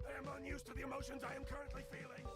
I am unused to the emotions I am currently feeling.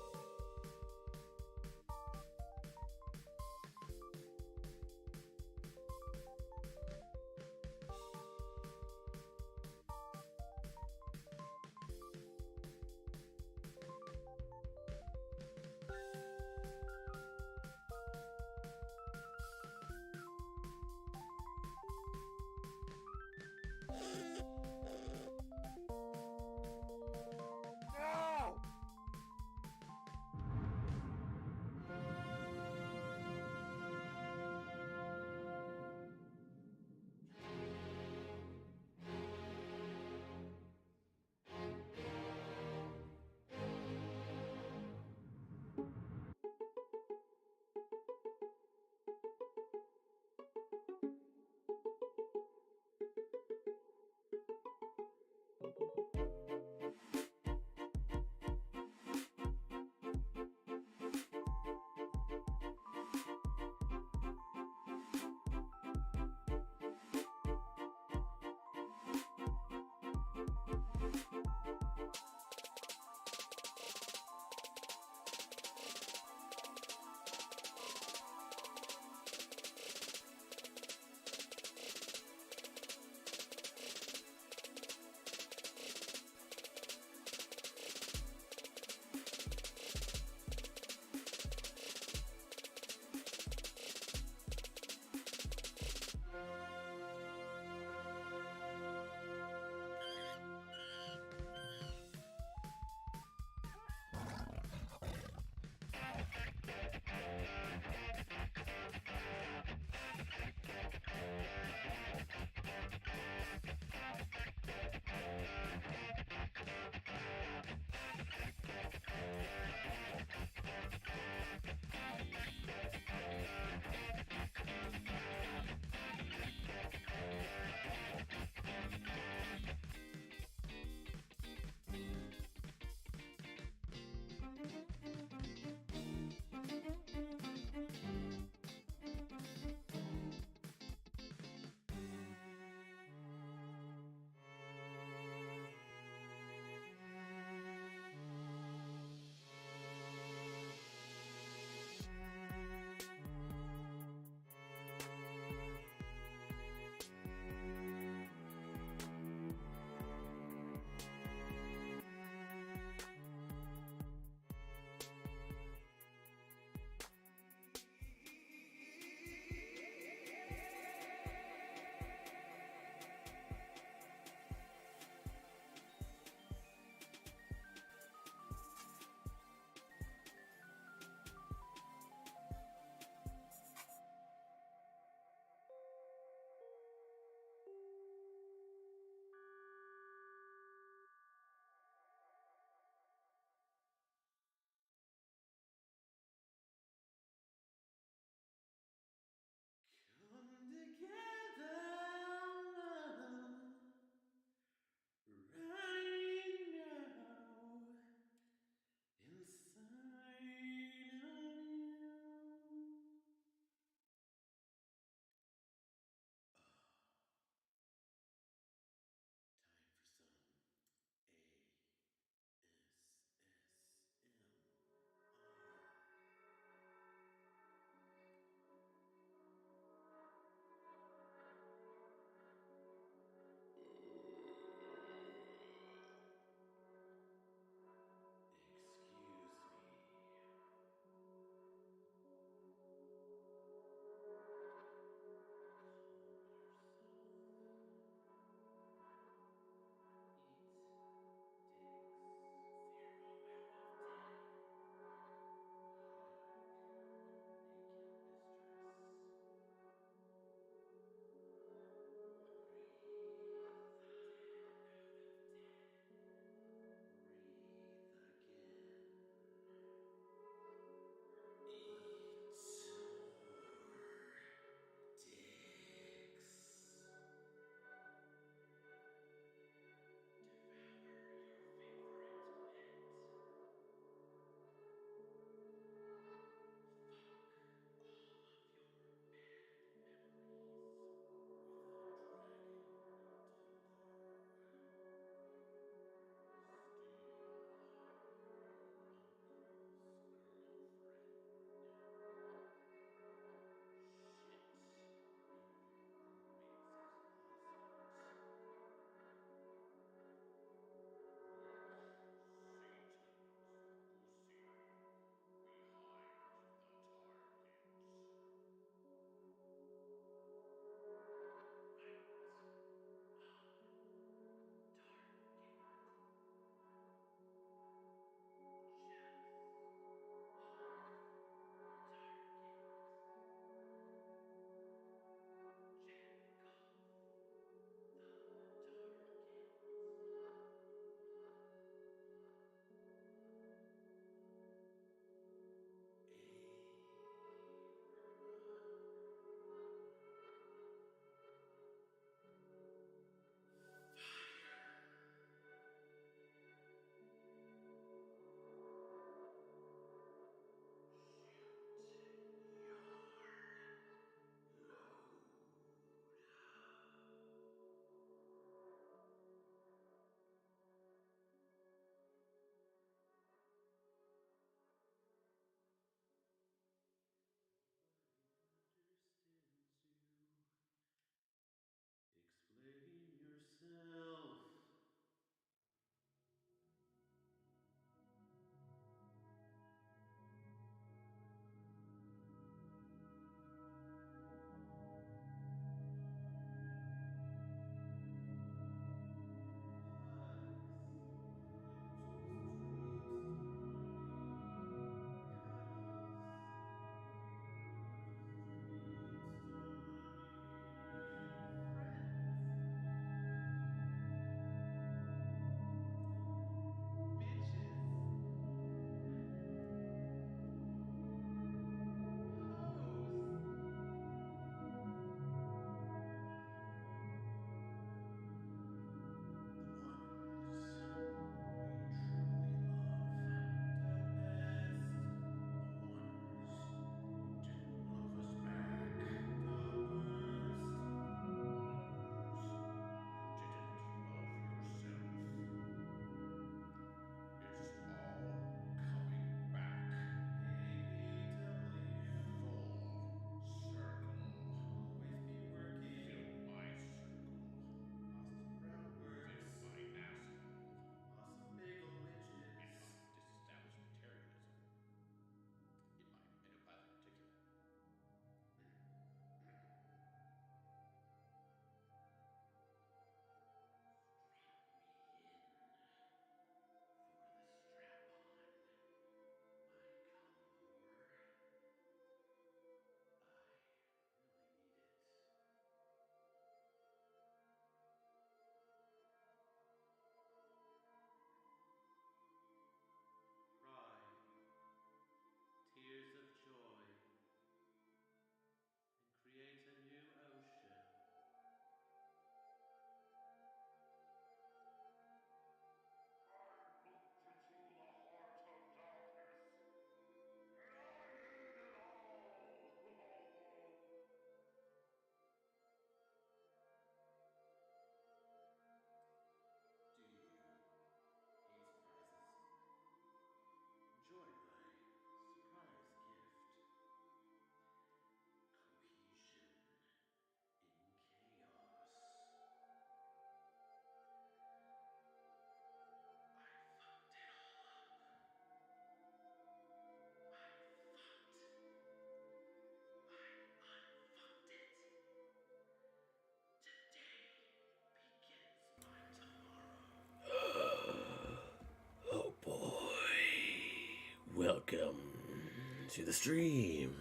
to the stream.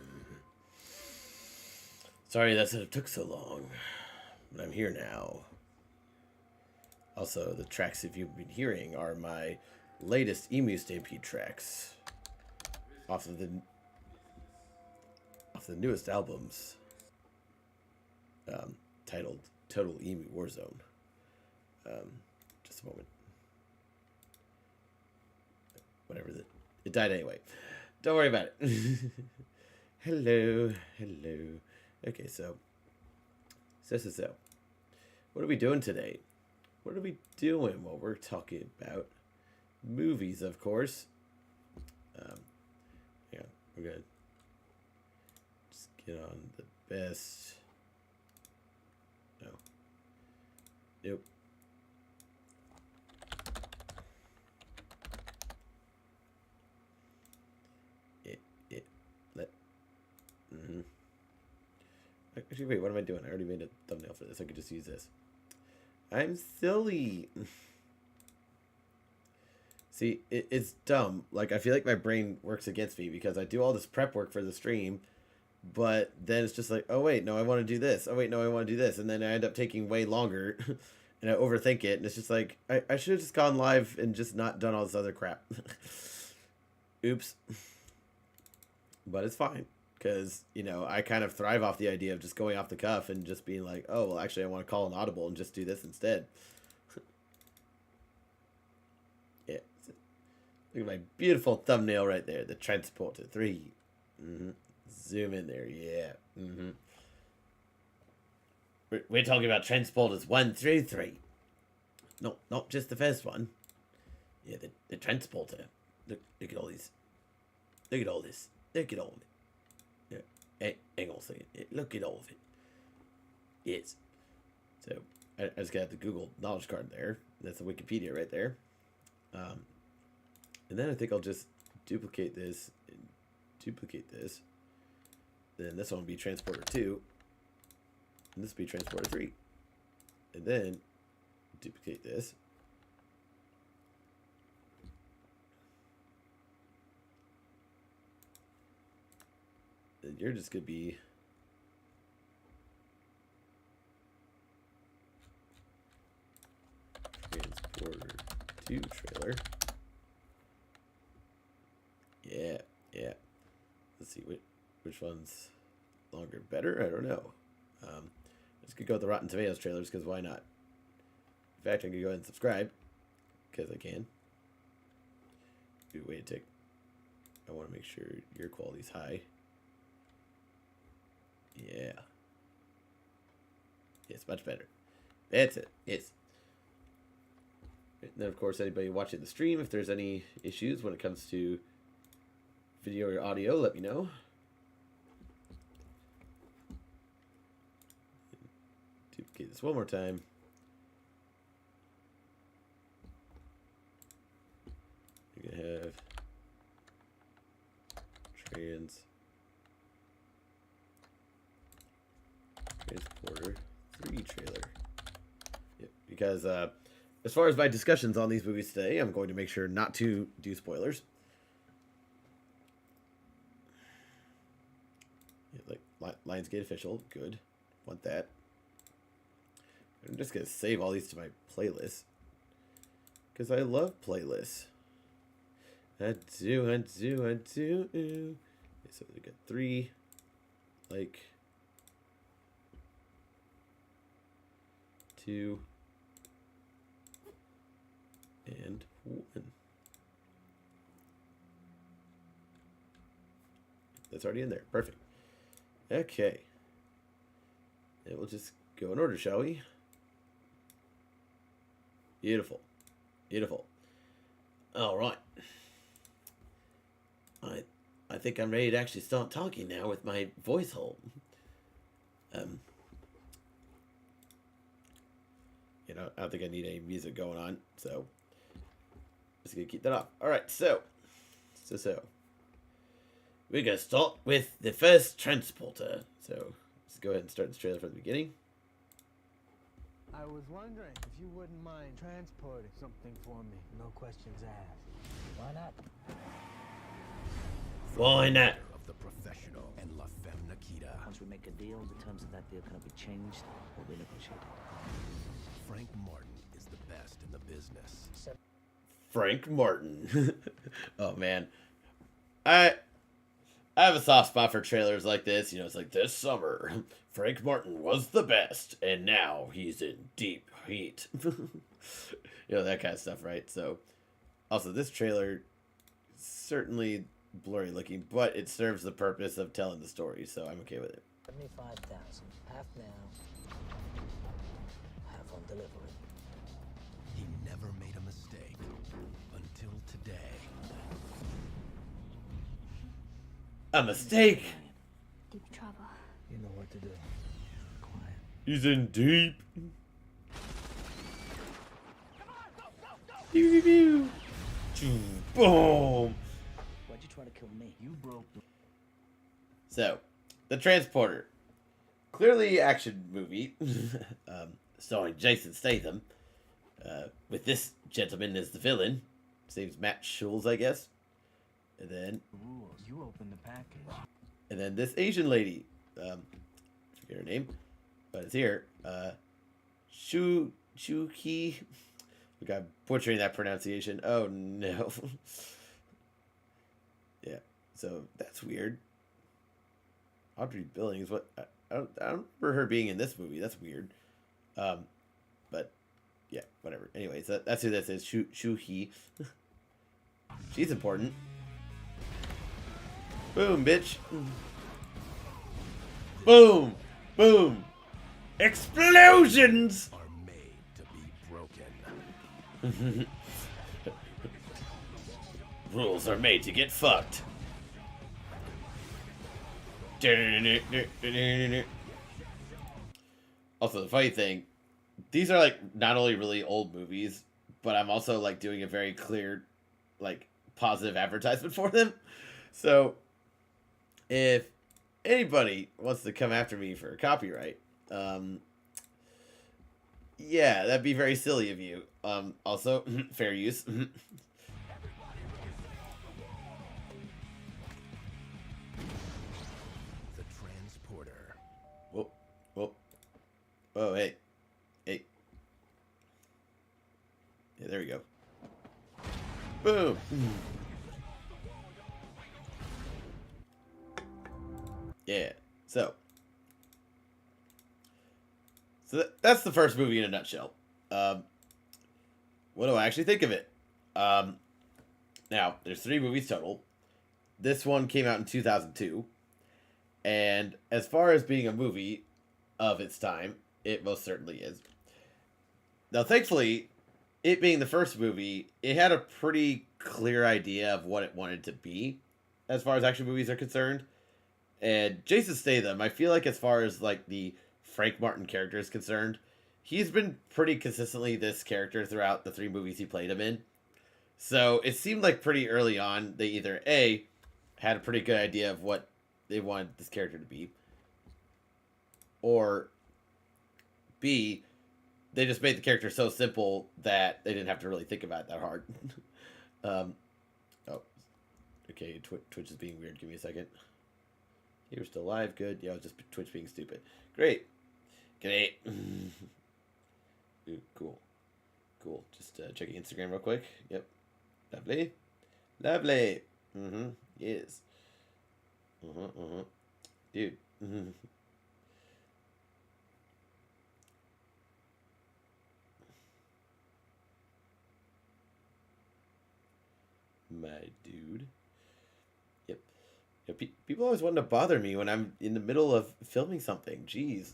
Sorry that it took so long, but I'm here now. Also, the tracks if you've been hearing are my latest Emu Stampede tracks off of the newest albums, titled Total Emu Warzone. Just a moment. Whatever it died anyway. Don't worry about it. Hello. Okay, so. What are we doing today? What are we doing? Well, we're talking about movies, of course. Yeah, we're gonna just get on the best. No. Nope. Actually, wait, what am I doing? I already made a thumbnail for this. I could just use this. I'm silly. See, it's dumb. Like, I feel like my brain works against me because I do all this prep work for the stream, but then it's just like, oh, wait, no, I want to do this. Oh, wait, no, I want to do this. And then I end up taking way longer, and I overthink it. And it's just like, I should have just gone live and just not done all this other crap. Oops. But it's fine. Because, you know, I kind of thrive off the idea of just going off the cuff and just being like, oh, well, actually, I want to call an audible and just do this instead. Yeah. Look at my beautiful thumbnail right there. The Transporter 3. Zoom in there. Yeah. We're talking about Transporters 1 through 3. No, not just the first one. Yeah, the Transporter. Look at all these. Look at all this. Look at all of it. Hang on a second. Look at all of it. Yes. So, I just got the Google knowledge card there. That's the Wikipedia right there. And then I think I'll just duplicate this. And duplicate this. Then this one will be Transporter 2. And this will be Transporter 3. And then duplicate this. You're just going to be Transporter 2 trailer. Yeah. Let's see, which one's longer? Better? I don't know. Just going to go with the Rotten Tomatoes trailers, because why not? In fact, I'm going to go ahead and subscribe, because I can. Ooh, wait a tick. I want to make sure your quality's high. Yeah. Yes, much better. That's it. Yes. And then, of course, anybody watching the stream, if there's any issues when it comes to video or audio, let me know. Duplicate this one more time. You're going to have Transporter 3 trailer. Yep, because as far as my discussions on these movies today, I'm going to make sure not to do spoilers. Yeah, like Lionsgate official, good. Want that. I'm just gonna save all these to my playlist because I love playlists. I do. Okay, so we got 3, like 2, and 1. That's already in there. Perfect. Okay. And we'll just go in order, shall we? Beautiful. All right. I think I'm ready to actually start talking now with my voice hole. You know, I don't think I need any music going on, so just gonna keep that off. All right, so we're gonna start with the first Transporter. So let's go ahead and start this trailer from the beginning. I was wondering if you wouldn't mind transporting something for me. No questions asked. Why not? Why not? the professional and La Femme Nikita. Once we make a deal, the terms of that deal cannot be changed or renegotiated. Frank Martin is the best in the business. Frank Martin. Oh man, I have a soft spot for trailers like this. You know, it's like this summer, Frank Martin was the best, and now he's in deep heat. You know, that kind of stuff, right? So, also, this trailer certainly blurry looking, but it serves the purpose of telling the story, so I'm okay with it. 75,000. Half now, half on delivery. He never made a mistake until today. A mistake. Deep trouble. You know what to do. Quiet. He's in deep. Pew, pew, pew. Choo, boom. Why'd you try to kill me? You broke the... So, The Transporter. Clearly action movie. Starring Jason Statham. With this gentleman as the villain. His name's Matt Schulz, I guess. And then... rules. You open the package. And then this Asian lady. Forget her name. But it's here. Shuki. Look, I'm butchering that pronunciation. Oh, no. Yeah. So, that's weird. Audrey Billings. What? I don't remember her being in this movie. That's weird. But, yeah, whatever. Anyways, that's who this is. Shuki. She's important. Boom, bitch. Boom. Boom. Explosions! Are made to be broken. Rules are made to get fucked. Also, the funny thing, these are like not only really old movies, but I'm also like doing a very clear, like, positive advertisement for them. So, if anybody wants to come after me for copyright, yeah, that'd be very silly of you. Also, fair use. The Transporter. Whoa, whoa. Oh, hey. Hey. Yeah, there we go. Boom. Yeah. So that's the first movie in a nutshell. What do I actually think of it? Now, there's 3 movies total. This one came out in 2002. And as far as being a movie of its time, it most certainly is. Now, thankfully, it being the first movie, it had a pretty clear idea of what it wanted to be as far as action movies are concerned. And Jason Statham, I feel like as far as like the Frank Martin character is concerned, he's been pretty consistently this character throughout the 3 movies he played him in. So it seemed like pretty early on they either A, had a pretty good idea of what they wanted this character to be, or B, they just made the character so simple that they didn't have to really think about it that hard. Oh, okay, Twitch is being weird. Give me a second. You were still live. Good. Yeah, it was just Twitch being stupid. Great. Great. Ooh, cool. Cool. Just checking Instagram real quick. Yep. Lovely. Lovely. Mm-hmm. Yes. Uh-huh, uh-huh. Dude. Mm-hmm. My dude. Yep. Yeah, people always want to bother me when I'm in the middle of filming something. Jeez.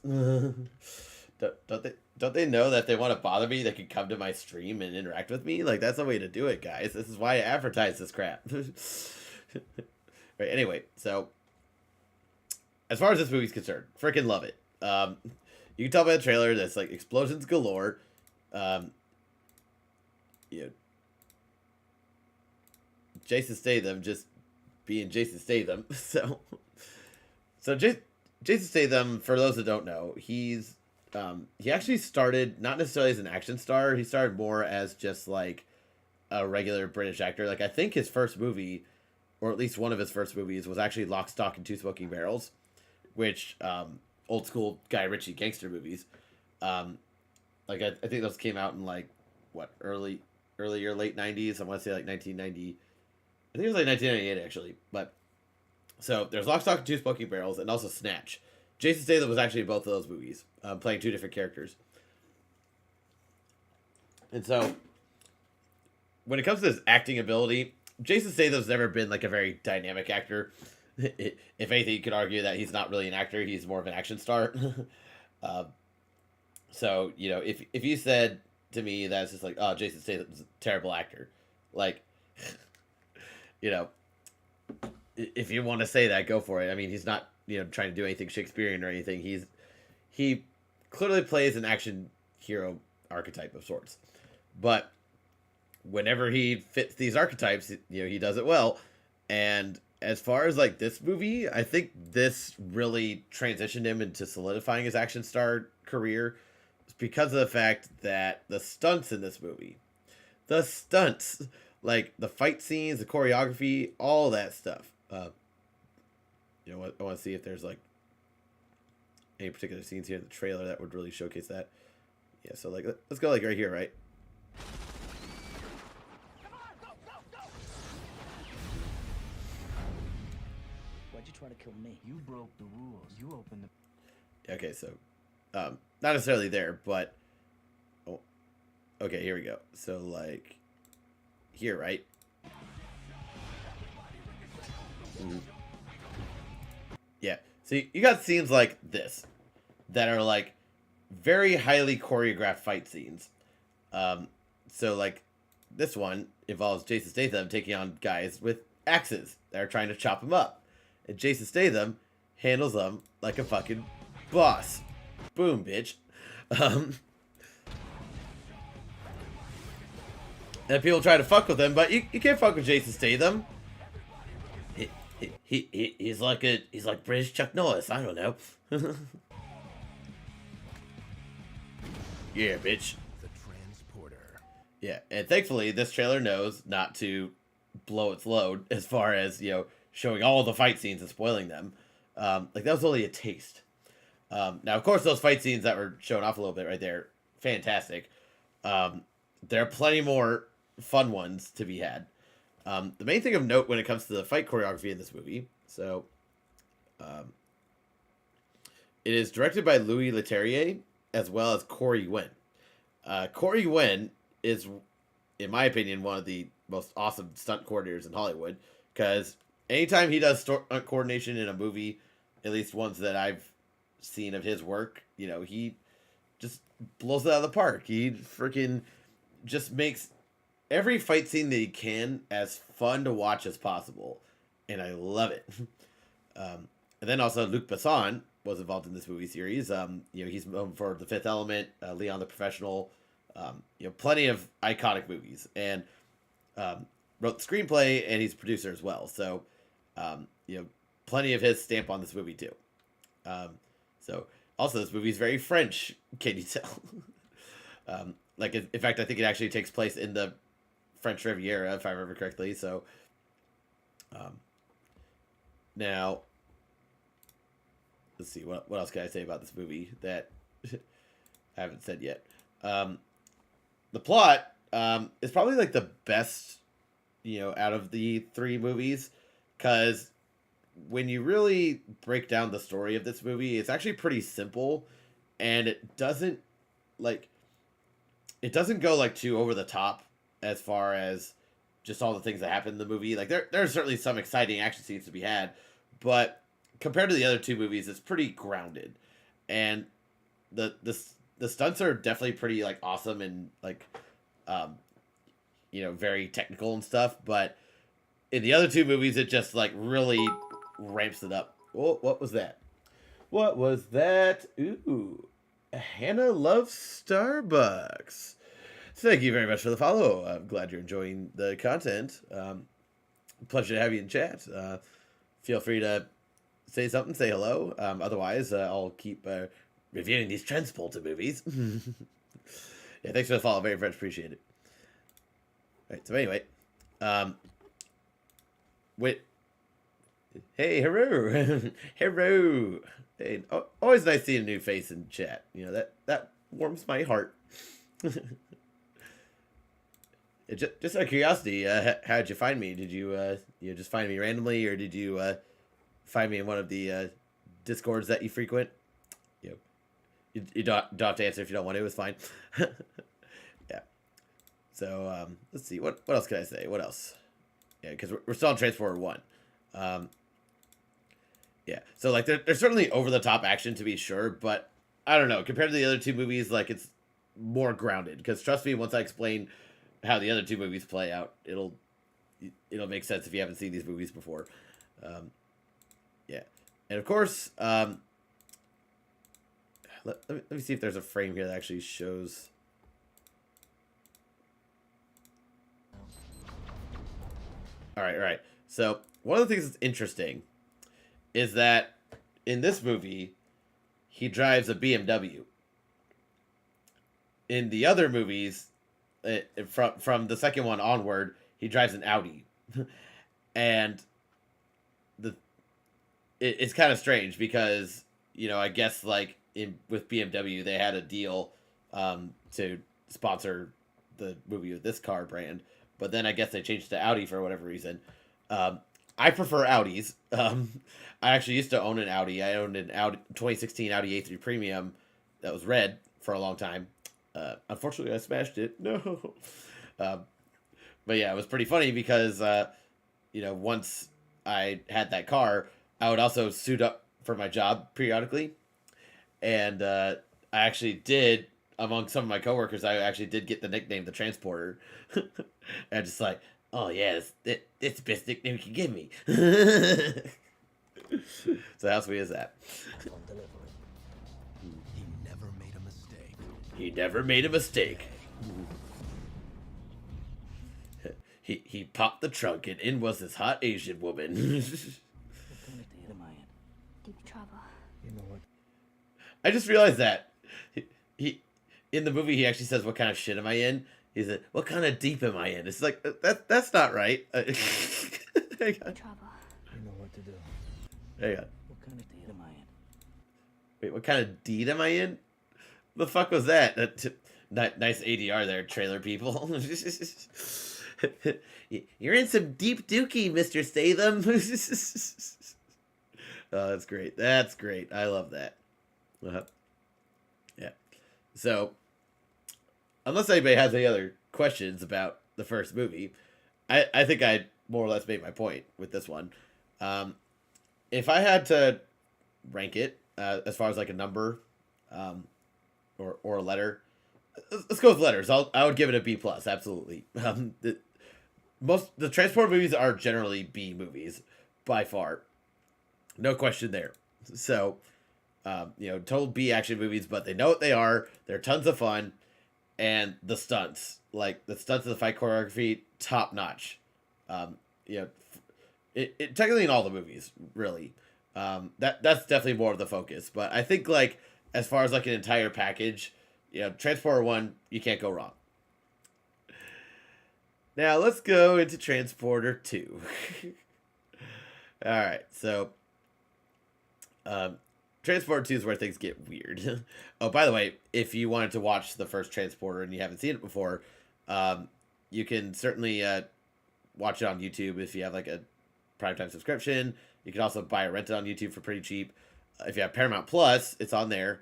Don't they know that if they want to bother me, they can come to my stream and interact with me? Like, that's the way to do it, guys. This is why I advertise this crap. Right, anyway, so as far as this movie's concerned, freaking love it. You can tell by the trailer that's like explosions galore. You know, Jason Statham just being Jason Statham. So Jason Statham, for those that don't know, he actually started not necessarily as an action star. He started more as just like a regular British actor. Like, I think his first movie or at least one of his first movies, was actually Lock, Stock, and Two Smoking Barrels, which old school Guy Ritchie gangster movies. Like I think those came out in like what early or late 90s. I want to say like 1990. I think it was like 1998 actually. But so there's Lock, Stock, and Two Smoking Barrels, and also Snatch. Jason Statham was actually in both of those movies, playing two different characters. And so when it comes to his acting ability, Jason Statham's never been like a very dynamic actor. If anything, you could argue that he's not really an actor; he's more of an action star. So you know, if you said to me that it's just like, oh, Jason Statham's a terrible actor, like, you know, if you want to say that, go for it. I mean, he's not, you know, trying to do anything Shakespearean or anything. He clearly plays an action hero archetype of sorts, but whenever he fits these archetypes, you know, he does it well. And as far as like this movie, I think this really transitioned him into solidifying his action star career because of the fact that the stunts in this movie, like the fight scenes, the choreography, all that stuff. You know, I want to see if there's like any particular scenes here in the trailer that would really showcase that. Yeah, so like let's go like right here, right? Why'd you try to kill me? You broke the rules. You opened the... Okay, so not necessarily there, but oh, okay, here we go. So like here, right? Mhm. Yeah. So you got scenes like this that are like very highly choreographed fight scenes. So like this one involves Jason Statham taking on guys with axes that are trying to chop him up, and Jason Statham handles them like a fucking boss. Boom, bitch. And people try to fuck with him, but you can't fuck with Jason Statham. He's like British Chuck Norris. I don't know. Yeah, bitch. The transporter. Yeah, and thankfully this trailer knows not to blow its load as far as, you know, showing all the fight scenes and spoiling them. Like that was only a taste. Now, of course, those fight scenes that were shown off a little bit right there, fantastic. There are plenty more fun ones to be had. The main thing of note when it comes to the fight choreography in this movie, so it is directed by Louis Leterrier as well as Corey Wen. Corey Wen is, in my opinion, one of the most awesome stunt coordinators in Hollywood, because anytime he does stunt coordination in a movie, at least ones that I've seen of his work, you know, he just blows it out of the park. He freaking just makes every fight scene that he can as fun to watch as possible, and I love it. And then also Luc Besson was involved in this movie series. You know, he's known for The Fifth Element, Leon the Professional, you know, plenty of iconic movies, and wrote the screenplay, and he's a producer as well. So, you know, plenty of his stamp on this movie too. So also this movie is very French. Can you tell? Like in fact, I think it actually takes place in the French Riviera, if I remember correctly. So, now let's see what else can I say about this movie that I haven't said yet. The plot is probably like the best, you know, out of the three movies, because when you really break down the story of this movie, it's actually pretty simple, and it doesn't go like too over the top as far as just all the things that happen in the movie. Like there are certainly some exciting action scenes to be had, but compared to the other two movies, it's pretty grounded, and the stunts are definitely pretty like awesome and like you know, very technical and stuff. But in the other two movies, it just like really ramps it up. Oh, what was that? What was that? Ooh, Hannah loves Starbucks. Thank you very much for the follow. I'm glad you're enjoying the content. Pleasure to have you in chat. Feel free to say something, say hello. Otherwise, I'll keep reviewing these Transporter movies. Yeah, thanks for the follow. Very much appreciate it. All right, so anyway, wait. Hey, hello, hello. Hey, always nice seeing a new face in chat. You know that warms my heart. Just out of curiosity, how'd you find me? Did you just find me randomly, or did you find me in one of the discords that you frequent? You don't have to answer if you don't want to. It's fine. Yeah. So let's see. What else can I say? What else? Yeah, because we're still on Transporter 1. Yeah. So like there's certainly over the top action to be sure, but I don't know. Compared to the other two movies, like it's more grounded. Because trust me, once I explain how the other two movies play out, it'll make sense if you haven't seen these movies before. Yeah. And of course, let me see if there's a frame here that actually shows. All right. So one of the things that's interesting is that in this movie, he drives a BMW. In the other movies, from the second one onward, he drives an Audi, and it's kind of strange because I guess like with BMW they had a deal to sponsor the movie with this car brand, but then I guess they changed to Audi for whatever reason. I prefer Audis. I actually used to own an Audi. I owned an Audi 2016 Audi A3 Premium that was red for a long time. Unfortunately, I smashed it. No. But yeah, it was pretty funny because, once I had that car, I would also suit up for my job periodically. And I actually did, among some of my coworkers, I actually did get the nickname The Transporter. And just like, oh yeah, it's the best nickname you can give me. So how sweet is that? On delivery. He never made a mistake. He never made a mistake. He popped the trunk and in was this hot Asian woman. What kind of date am I in? Deep trouble. You know what? I just realized that he in the movie he actually says, "What kind of shit am I in?" He said, "What kind of deep am I in?" It's like that's not right. Hang on. Trouble. You know what to do. Hang on. What kind of date am I in? Wait, what kind of deed am I in? The fuck was that? Nice ADR there, trailer people. You're in some deep dookie, Mr. Statham. Oh, that's great. That's great. I love that. Yeah. So, unless anybody has any other questions about the first movie, I think I more or less made my point with this one. If I had to rank it as far as like a number or a letter, let's go with letters. I would give it a B plus. Absolutely. The Transport movies are generally B movies by far, no question there. So, total B action movies, but they know what they are. They're tons of fun, and the stunts, like the stunts of the fight choreography, top notch. It technically in all the movies, really. That's definitely more of the focus. But I think like as far as like an entire package, Transporter 1, you can't go wrong. Now let's go into Transporter 2. All right, so Transporter 2 is where things get weird. Oh, by the way, if you wanted to watch the first Transporter and you haven't seen it before, you can certainly watch it on YouTube if you have like a primetime subscription. You can also buy or rent it on YouTube for pretty cheap. If you have Paramount Plus, it's on there.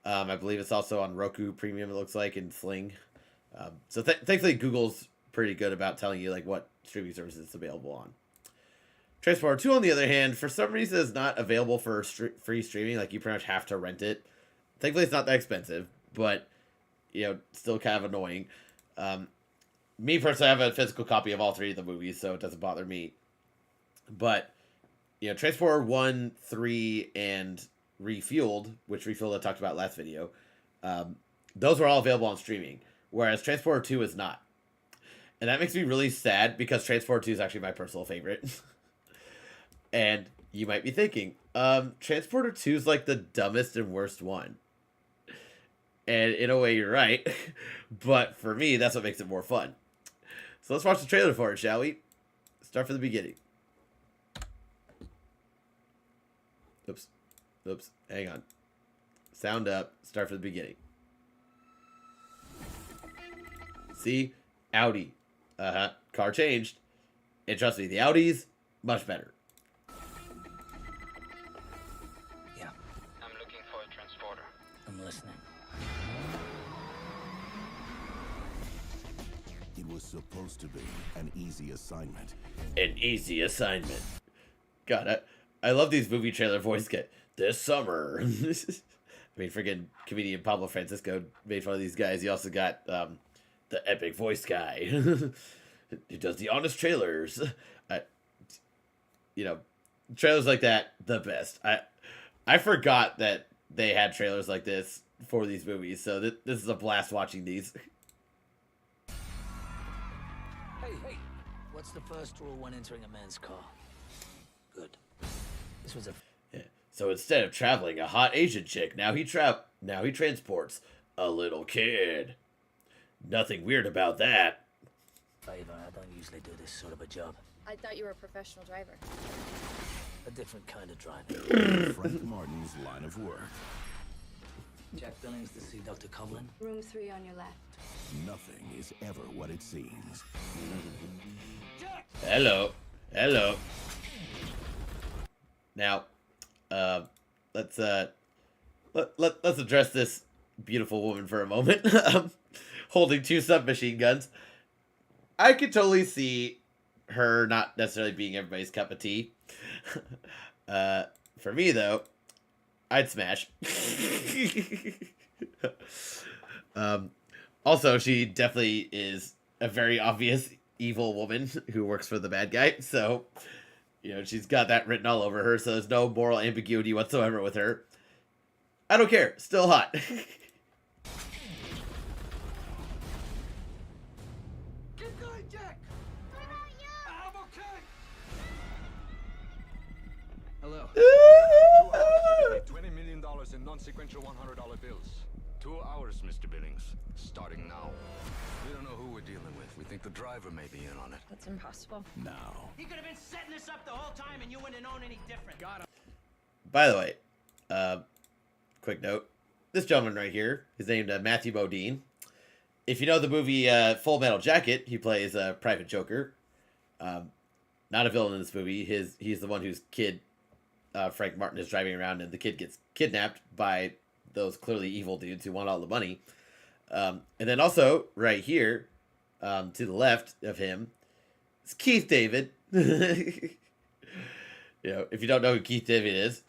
I believe it's also on Roku Premium, it looks like, and Sling. So thankfully, Google's pretty good about telling you like what streaming services it's available on. Transporter 2, on the other hand, for some reason is not available for free streaming. Like, you pretty much have to rent it. Thankfully, it's not that expensive, but, still kind of annoying. Me personally, I have a physical copy of all three of the movies, so it doesn't bother me. But, Transporter 1, 3, and Refueled, which Refueled I talked about last video, those were all available on streaming, whereas Transporter 2 is not. And that makes me really sad because Transporter 2 is actually my personal favorite. And you might be thinking, Transporter 2 is like the dumbest and worst one. And in a way, you're right. But for me, that's what makes it more fun. So let's watch the trailer for it, shall we? Start from the beginning. Oops. Oops. Hang on. Sound up. Start from the beginning. See? Audi. Uh-huh. Car changed. And trust me, the Audis, much better. Yeah, I'm looking for a transporter. I'm listening. It was supposed to be an easy assignment. An easy assignment. God, I love these movie trailer voice get this summer. I mean, friggin' comedian Pablo Francisco made fun of these guys. He also got the epic voice guy. He does the honest trailers. You know, trailers like that, the best. I forgot that they had trailers like this for these movies, so this is a blast watching these. Hey, what's the first rule when entering a man's car? Good. This was a Yeah. So instead of traveling a hot Asian chick, now he transports a little kid. Nothing weird about that. favor. I don't usually do this sort of a job. I thought you were a professional driver. A different kind of driving. Frank Martin's line of work. Jack Billings to see Dr. Coughlin. Room 3 on your left. Nothing is ever what it seems. Hello. Hello. Now, let's address this beautiful woman for a moment. Holding 2 submachine guns. I could totally see her not necessarily being everybody's cup of tea. For me, though, I'd smash. Also, she definitely is a very obvious evil woman who works for the bad guy. So, you know, she's got that written all over her. So there's no moral ambiguity whatsoever with her. I don't care. Still hot. Keep going, Jack! What about you? I'm okay! Hello. 2 hours to $20 million in non-sequential $100 bills. 2 hours, Mr. Billings. Starting now. We don't know who we're dealing with. We think the driver may be in on it. That's impossible. Now, He could have been setting this up the whole time and you wouldn't have known any different. Got him. By the way, quick note. This gentleman right here is named Matthew Modine. If you know the movie Full Metal Jacket, he plays Private Joker. Not a villain in this movie. He's the one whose kid, Frank Martin, is driving around, and the kid gets kidnapped by those clearly evil dudes who want all the money. And then also, right here, to the left of him, is Keith David. You know, if you don't know who Keith David is,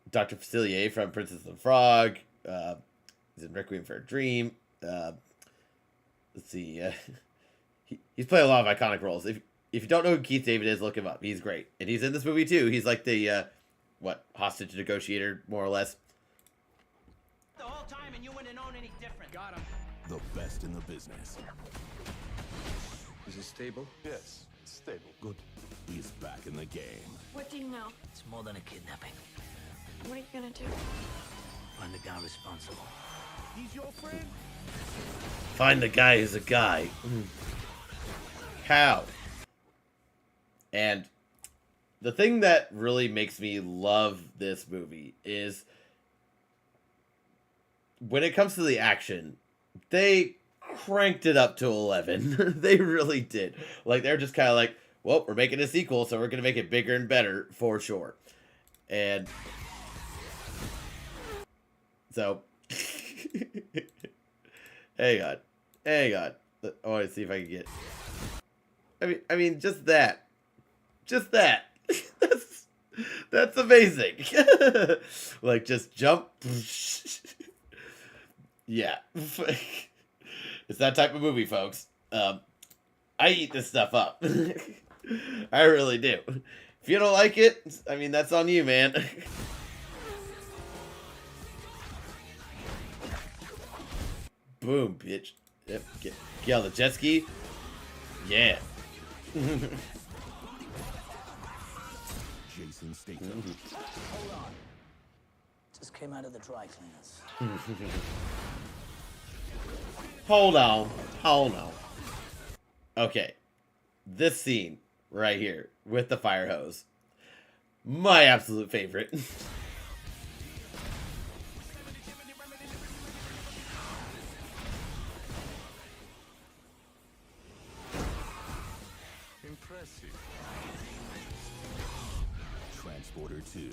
Dr. Facilier from Princess and the Frog. He's in Requiem for a Dream. Let's see. He's played a lot of iconic roles. If you don't know who Keith David is, look him up. He's great. And he's in this movie, too. He's like the, hostage negotiator, more or less. The whole time and you wouldn't have known any different. Got him. the best in the business. Is it stable? Yes, it's stable. Good. He's back in the game. What do you know? It's more than a kidnapping. What are you gonna do? Find the guy responsible. He's your friend? Find the guy who's a guy. How? And the thing that really makes me love this movie is when it comes to the action, they cranked it up to 11. They really did. Like, they're just kind of like, well, we're making a sequel, so we're going to make it bigger and better for sure. And so, hang on. I want to see if I can get. I mean, just that. That's amazing. Like, just jump. Yeah. It's that type of movie, folks. I eat this stuff up. I really do. If you don't like it, I mean, that's on you, man. Boom, bitch. Yep, get on the jet ski. Yeah. Jason Statham. Hold on. Just came out of the dry cleaners. Hold on. Okay. This scene right here with the fire hose. my absolute favorite. Impressive. Transporter 2.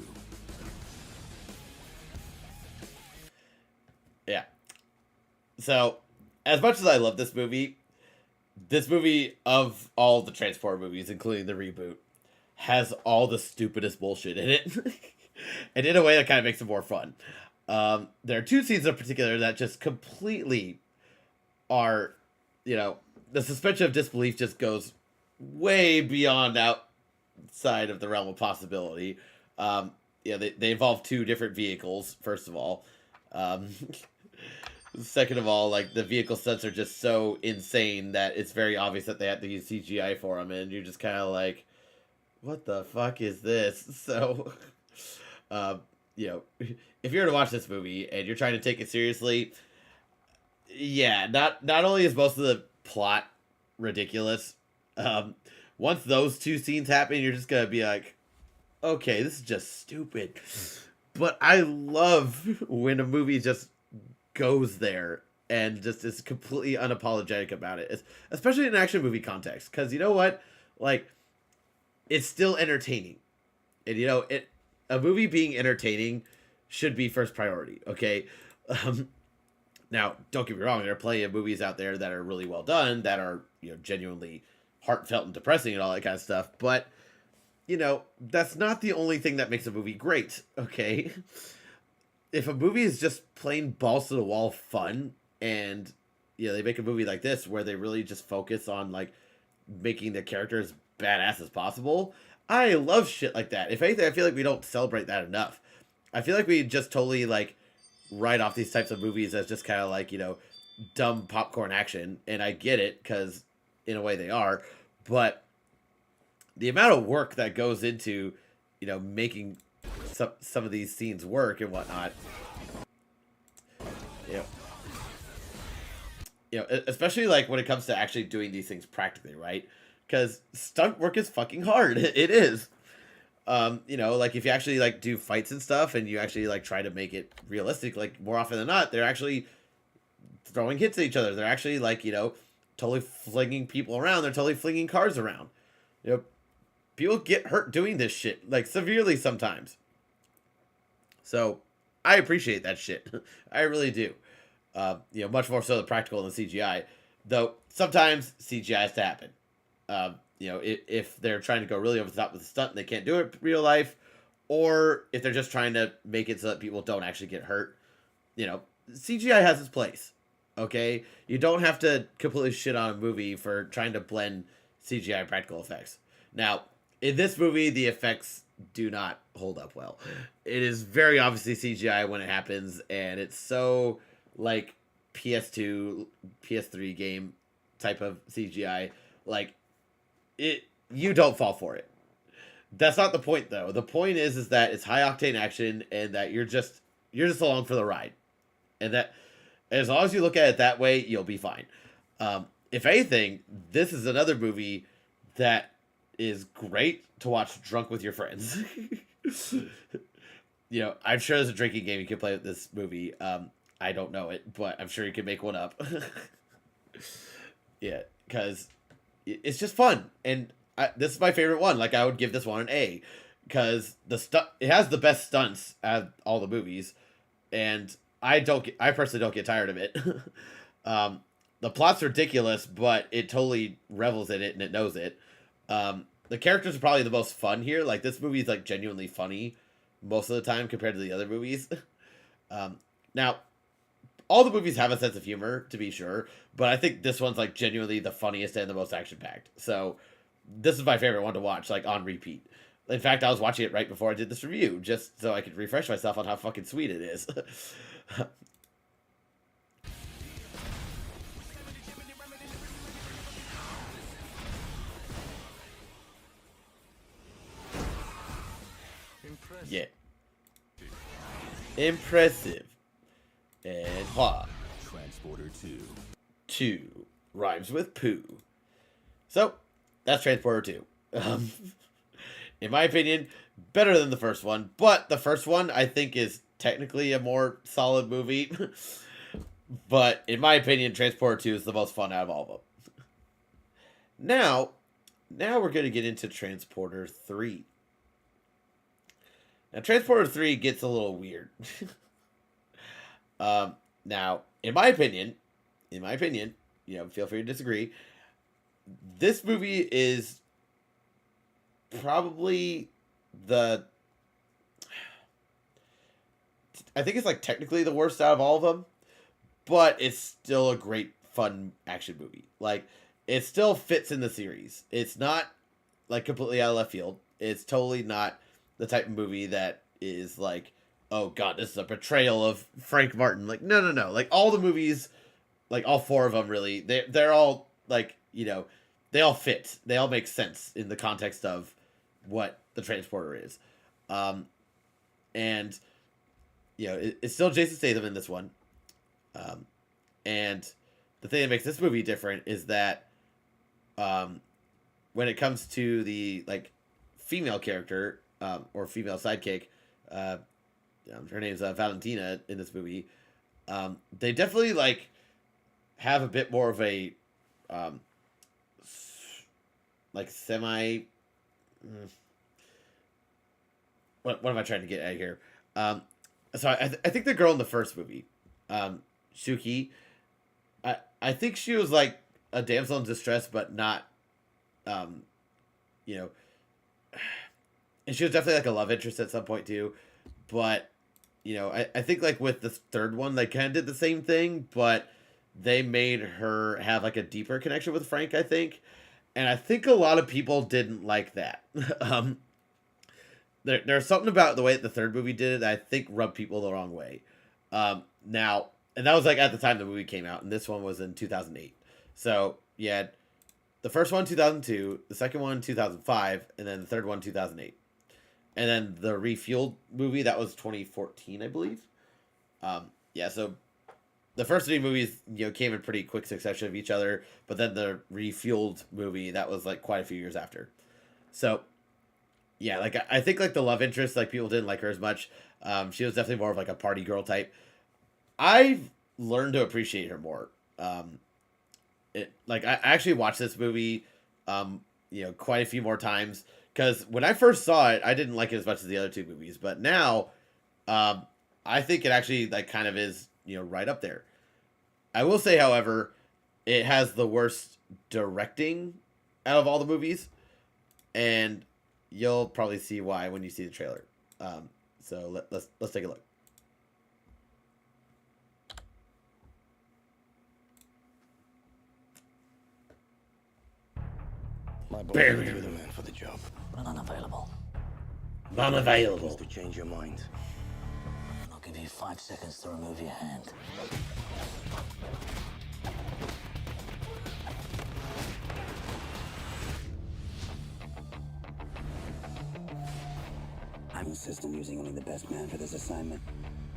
Yeah. So, as much as I love this movie of all the Transporter movies, including the reboot, has all the stupidest bullshit in it. And in a way that kind of makes it more fun. There are two scenes in particular that just completely are, you know, the suspension of disbelief just goes way beyond outside of the realm of possibility. They involve two different vehicles, first of all. Second of all, like, the vehicle stunts are just so insane that it's very obvious that they have to use CGI for them, and you're just kind of like, what the fuck is this? So, if you're to watch this movie and you're trying to take it seriously, yeah, not only is most of the plot ridiculous, once those two scenes happen, you're just gonna be like, okay, this is just stupid. But I love when a movie just goes there and just is completely unapologetic about it, especially in an action movie context. Because you know what, like, it's still entertaining, and a movie being entertaining should be first priority. Okay, now don't get me wrong, there are plenty of movies out there that are really well done, that are genuinely heartfelt and depressing and all that kind of stuff. But that's not the only thing that makes a movie great. Okay. If a movie is just plain balls to the wall fun, and they make a movie like this where they really just focus on like making the characters badass as possible, I love shit like that. If anything, I feel like we don't celebrate that enough. I feel like we just totally like write off these types of movies as just kind of like dumb popcorn action, and I get it because in a way they are, but the amount of work that goes into making some of these scenes work and whatnot, especially like when it comes to actually doing these things practically, right? Because stunt work is fucking hard. It is. Like if you actually like do fights and stuff and you actually like try to make it realistic, like more often than not, they're actually throwing hits at each other. They're actually like, totally flinging people around. They're totally flinging cars around. People get hurt doing this shit, like severely sometimes. So I appreciate that shit. I really do. Much more so the practical than CGI. Though sometimes CGI has to happen. If they're trying to go really over the top with the stunt and they can't do it in real life, or if they're just trying to make it so that people don't actually get hurt, CGI has its place. Okay? You don't have to completely shit on a movie for trying to blend CGI and practical effects. Now, in this movie, the effects do not hold up well. It is very obviously CGI when it happens, and it's so like PS2, PS3 game type of CGI. Like, you don't fall for it. That's not the point, though. The point is that it's high octane action, and that you're just along for the ride, and that as long as you look at it that way, you'll be fine. If anything, this is another movie that is great to watch drunk with your friends. I'm sure there's a drinking game you can play with this movie. I don't know it, but I'm sure you can make one up. Yeah, because it's just fun, and this is my favorite one. Like, I would give this one an A, because it has the best stunts out of all the movies, and I personally don't get tired of it. The plot's ridiculous, but it totally revels in it, and it knows it. The characters are probably the most fun here. Like, this movie is like genuinely funny most of the time compared to the other movies. Now, all the movies have a sense of humor, to be sure, but I think this one's like genuinely the funniest and the most action-packed. So this is my favorite one to watch, like, on repeat. In fact, I was watching it right before I did this review, just so I could refresh myself on how fucking sweet it is. Impressive. Yeah. Impressive. And hot. Transporter 2. 2 rhymes with poo. So, that's Transporter 2. in my opinion, better than the first one. But the first one, I think, is technically a more solid movie. But in my opinion, Transporter 2 is the most fun out of all of them. Now we're going to get into Transporter 3. Now, Transporter 3 gets a little weird. Now, in my opinion, feel free to disagree. This movie is probably I think it's like technically the worst out of all of them, but it's still a great fun action movie. Like, it still fits in the series. It's not like completely out of left field. It's totally not the type of movie that is like, oh god, this is a portrayal of Frank Martin. Like, no. Like, all the movies, like all four of them, really, they're all like, they all fit. They all make sense in the context of what the Transporter is. And it's still Jason Statham in this one. And the thing that makes this movie different is that when it comes to the like female character or female sidekick, her name's Valentina in this movie. They definitely like have a bit more of a like semi. What am I trying to get at here? So I think the girl in the first movie, Shuki, I think she was like a damsel in distress, but not, and she was definitely like a love interest at some point too. But, I think like with the third one, they kind of did the same thing, but they made her have like a deeper connection with Frank, I think. And I think a lot of people didn't like that. There's something about the way that the third movie did it that I think rubbed people the wrong way. Now, and that was like at the time the movie came out, and this one was in 2008. So, you had the first one 2002, the second one 2005, and then the third one 2008. And then the Refueled movie, that was 2014, I believe. So the first three movies, came in pretty quick succession of each other, but then the Refueled movie, that was like quite a few years after. So, yeah, like I think like the love interest, like people didn't like her as much. She was definitely more of like a party girl type. I've learned to appreciate her more. I actually watched this movie, quite a few more times, because when I first saw it, I didn't like it as much as the other two movies, but now, I think it actually like kind of is, right up there. I will say, however, it has the worst directing out of all the movies, and you'll probably see why when you see the trailer. So let's take a look. My boy, you're the man for the job. But unavailable. Unavailable. To change your mind. I'll give you 5 seconds to remove your hand. I insist on using only the best man for this assignment.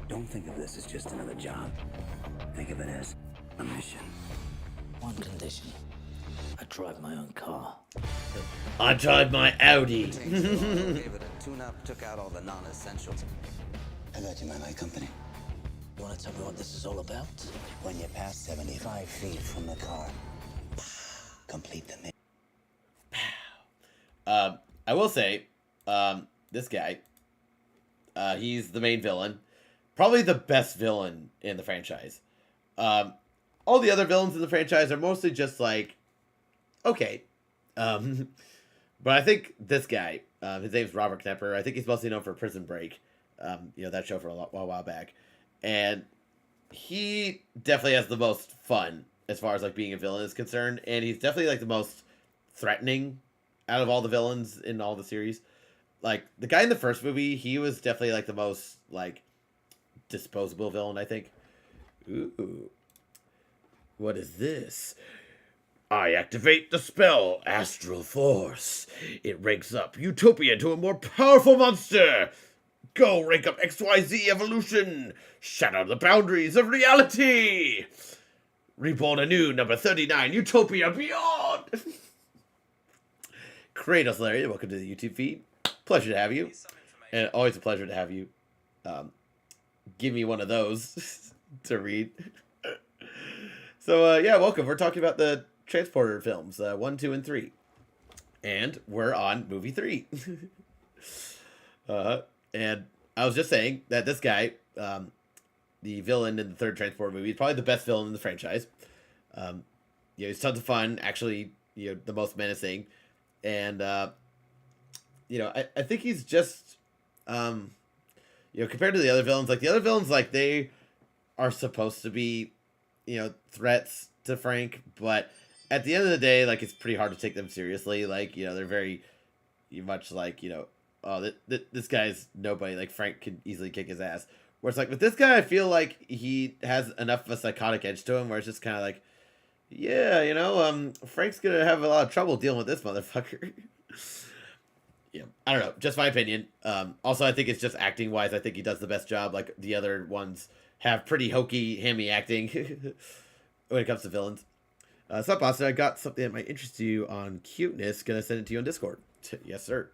Don't think of this as just another job. Think of it as a mission. One condition. I drive my own car. I drive my Audi. Gave it a tune-up, took out all the non-essentials. I got you my light company. You want to tell me what this is all about? When you pass 75 feet from the car, complete the mission. I will say, this guy, he's the main villain. Probably the best villain in the franchise. All the other villains in the franchise are mostly just like, okay. But I think this guy, his name's Robert Knepper. I think he's mostly known for Prison Break. That show for a while back. And he definitely has the most fun as far as like being a villain is concerned. And he's definitely like the most threatening out of all the villains in all the series. Like the guy in the first movie, he was definitely like the most like disposable villain, I think. Ooh. What is this? I activate the spell, Astral Force. It ranks up Utopia to a more powerful monster. Go rank up XYZ Evolution. Shatter the boundaries of reality. Reborn anew, number 39, Utopia Beyond. Kratos, Larry, welcome to the YouTube feed. pleasure to have you, and always a pleasure to have you. Give me one of those to read. So yeah, welcome. We're talking about the Transporter films, 1, 2, and 3, and we're on movie 3. And I was just saying that this guy, the villain in the third Transporter movie, is probably the best villain in the franchise. He's tons of fun. Actually, the most menacing, and I think he's just, compared to the other villains, like the other villains, like they are supposed to be, threats to Frank, but at the end of the day, like it's pretty hard to take them seriously. Like they're very much like oh, this guy's nobody. Like Frank could easily kick his ass. Where it's like with this guy, I feel like he has enough of a psychotic edge to him, where it's just kind of like, yeah, Frank's gonna have a lot of trouble dealing with this motherfucker. Yeah, I don't know, just my opinion. Also, I think it's just acting wise. I think he does the best job. Like the other ones have pretty hokey, hammy acting when it comes to villains. What's up, Austin? I got something that might interest you on cuteness. Gonna send it to you on Discord. Yes, sir.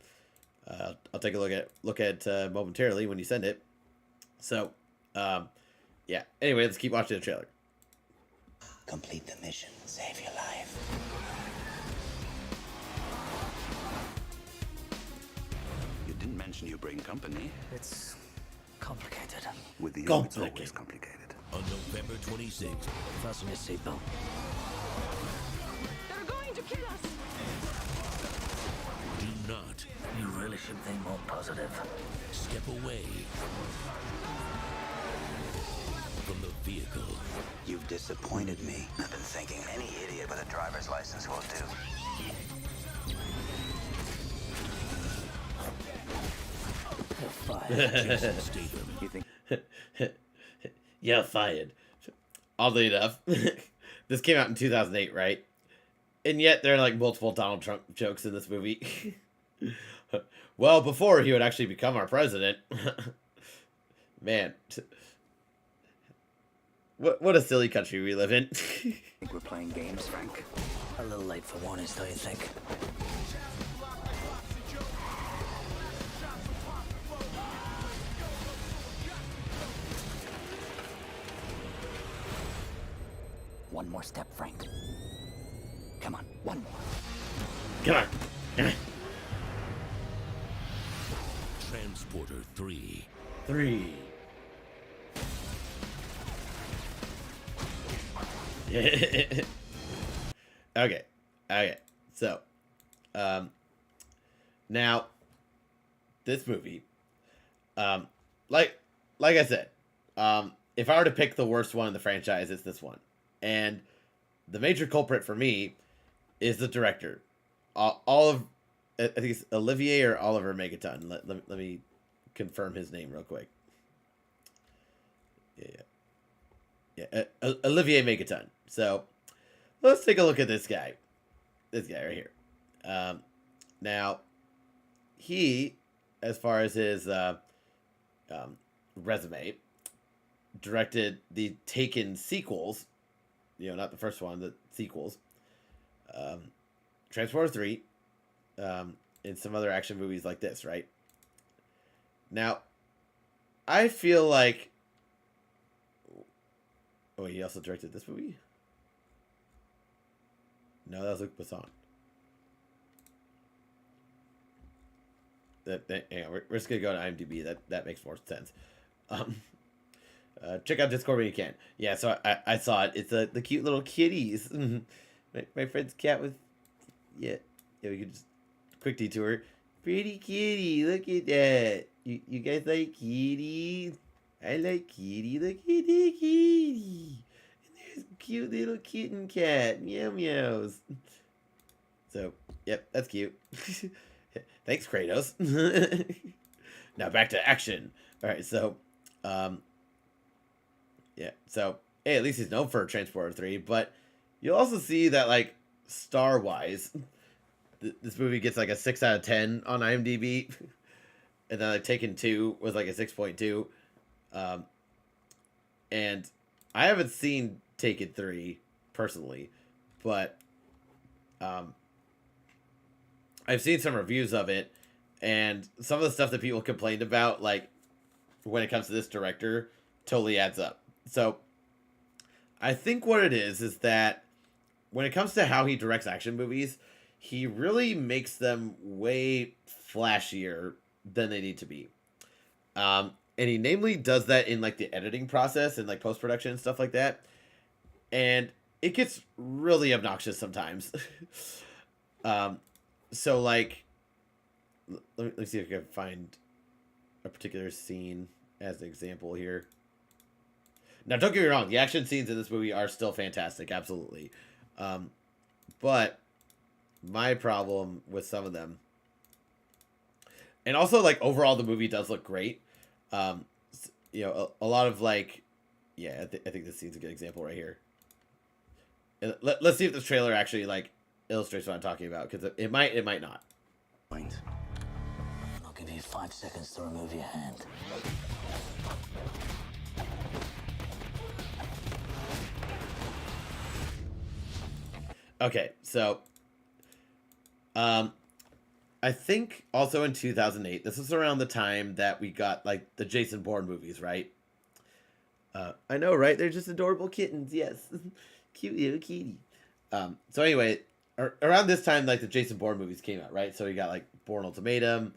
I'll take a look at momentarily when you send it. So, yeah. Anyway, let's keep watching the trailer. Complete the mission. Save your life. You didn't mention you bring company. It's complicated. With you, it's Complicated. always complicated. On November 26th, Fasten your seatbelt. They're going to kill us. do not You really should think more positive. step away from the vehicle. You've disappointed me. I've been thinking any idiot with a driver's license will do. You're fired. Jason Statham. You think Yeah, fired. Oddly enough, this came out in 2008, right? And yet there are like multiple Donald Trump jokes in this movie. Well, before he would actually become our president. Man. What a silly country we live in. we're playing games, Frank? A little late for warnings, don't you think? One more step, Frank. Come on, one more. Come on. Transporter 3. 3. Okay. So, now, this movie, like I said, if I were to pick the worst one in the franchise, it's this one. And the major culprit for me is the director. I think it's Olivier or Oliver Megaton. Let me confirm his name real quick. Yeah. Olivier Megaton. So let's take a look at this guy. This guy right here. Now, he, as far as his resume, directed the Taken sequels. Not the first one, the sequels. Transporter 3, and some other action movies like this, right? Now, I feel like... Oh, he also directed this movie? No, that was Luc Besson. Hang on, we're just going to go to IMDb. That makes more sense. Check out Discord when you can. Yeah, so I saw it. It's the cute little kitties. my friend's cat with... Yeah, we could just... Quick detour. Pretty kitty, look at that. You guys like kitties? I like kitty. Look at the kitty. And there's a cute little kitten cat. Meow meows. So, yep, that's cute. Thanks, Kratos. Now back to action. Alright, so... Yeah, so, hey, at least he's known for Transporter 3, but you'll also see that, like, star-wise, this movie gets, like, a 6 out of 10 on IMDb, and then, like, Taken 2 was, like, a 6.2, and I haven't seen Taken 3, personally, but, I've seen some reviews of it, And some of the stuff that people complained about, like when it comes to this director, totally adds up. So I think what it is that when it comes to how he directs action movies, he really makes them way flashier than they need to be. And he namely does that in like the editing process and like post-production and stuff like that. And it gets really obnoxious sometimes. So like, let me see if I can find a particular scene as an example here. Now, don't get me wrong, the action scenes in this movie are still fantastic, absolutely. But my problem with some of them, and also like overall the movie does look great. You know, a lot of like, yeah, I think this scene's a good example right here. And let's see if this trailer actually like illustrates what I'm talking about, because it might not. I'll give you 5 seconds to remove your hand. Okay, so I think also in 2008, this was around the time that we got like the Jason Bourne movies, right? I know, right? They're just adorable kittens, yes. Cute little kitty. So anyway, around this time, like the Jason Bourne movies came out, right? So you got like Bourne Ultimatum,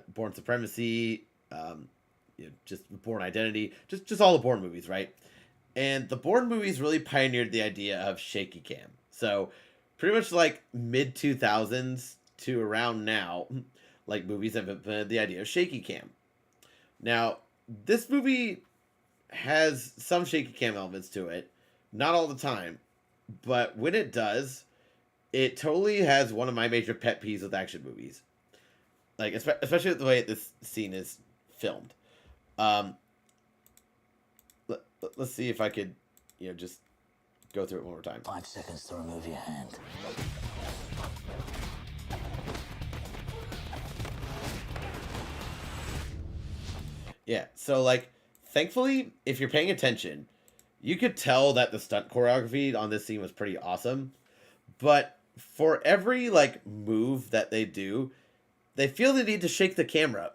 Bourne Supremacy, you know, just Bourne Identity, just all the Bourne movies, right? And the Bourne movies really pioneered the idea of shaky cam. So pretty much like mid 2000s to around now, like movies have implemented the idea of shaky cam. Now, this movie has some shaky cam elements to it, not all the time, but when it does, it totally has one of my major pet peeves with action movies. Like, especially the way this scene is filmed. Let's see if I could, you know, just go through it one more time. 5 seconds to remove your hand. Yeah, so like, thankfully, if you're paying attention, you could tell that the stunt choreography on this scene was pretty awesome. But for every like move that they do, they feel the need to shake the camera.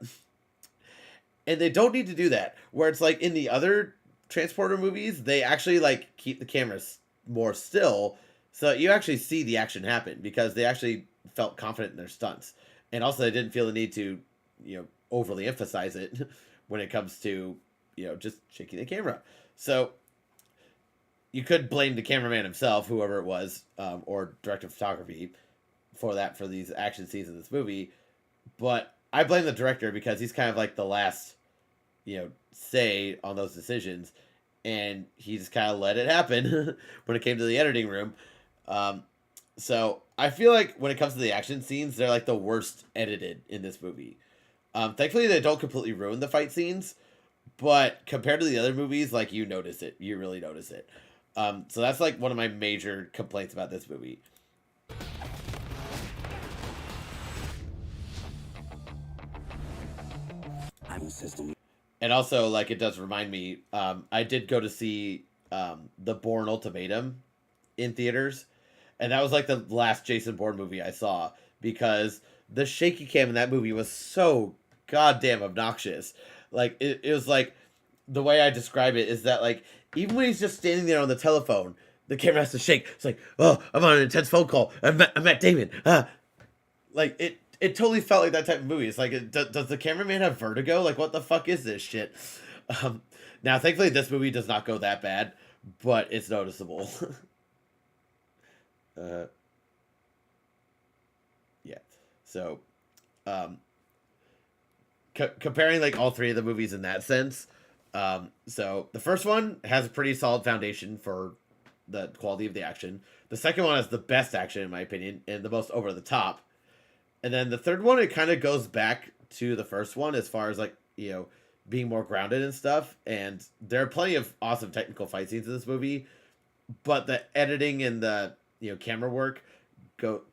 And they don't need to do that. Where it's like in the other Transporter movies, they actually like keep the cameras more still so that you actually see the action happen, because they actually felt confident in their stunts. And also they didn't feel the need to, you know, overly emphasize it when it comes to, you know, just shaking the camera. So you could blame the cameraman himself, whoever it was, or director of photography for these action scenes in this movie. But I blame the director, because he's kind of like the last, you know, say on those decisions, and he just kind of let it happen when it came to the editing room. So I feel like when it comes to the action scenes, they're like the worst edited in this movie. Thankfully, they don't completely ruin the fight scenes, but compared to the other movies, like, you notice it. You really notice it. So that's like one of my major complaints about this movie. I'm a system. And also, like, it does remind me, I did go to see the Bourne Ultimatum in theaters, and that was like the last Jason Bourne movie I saw, because the shaky cam in that movie was so goddamn obnoxious. Like, it was like, the way I describe it is that, like, even when he's just standing there on the telephone, the camera has to shake. It's like, oh, I'm on an intense phone call. I'm Matt Damon. Like, it totally felt like that type of movie. It's like, does the cameraman have vertigo? Like, what the fuck is this shit? Now, thankfully, this movie does not go that bad, but it's noticeable. Yeah. So, comparing, like, all three of the movies in that sense, so the first one has a pretty solid foundation for the quality of the action. The second one has the best action, in my opinion, and the most over the top. And then the third one, it kind of goes back to the first one as far as, like, you know, being more grounded and stuff. And there are plenty of awesome technical fight scenes in this movie, but the editing and the, you know, camera work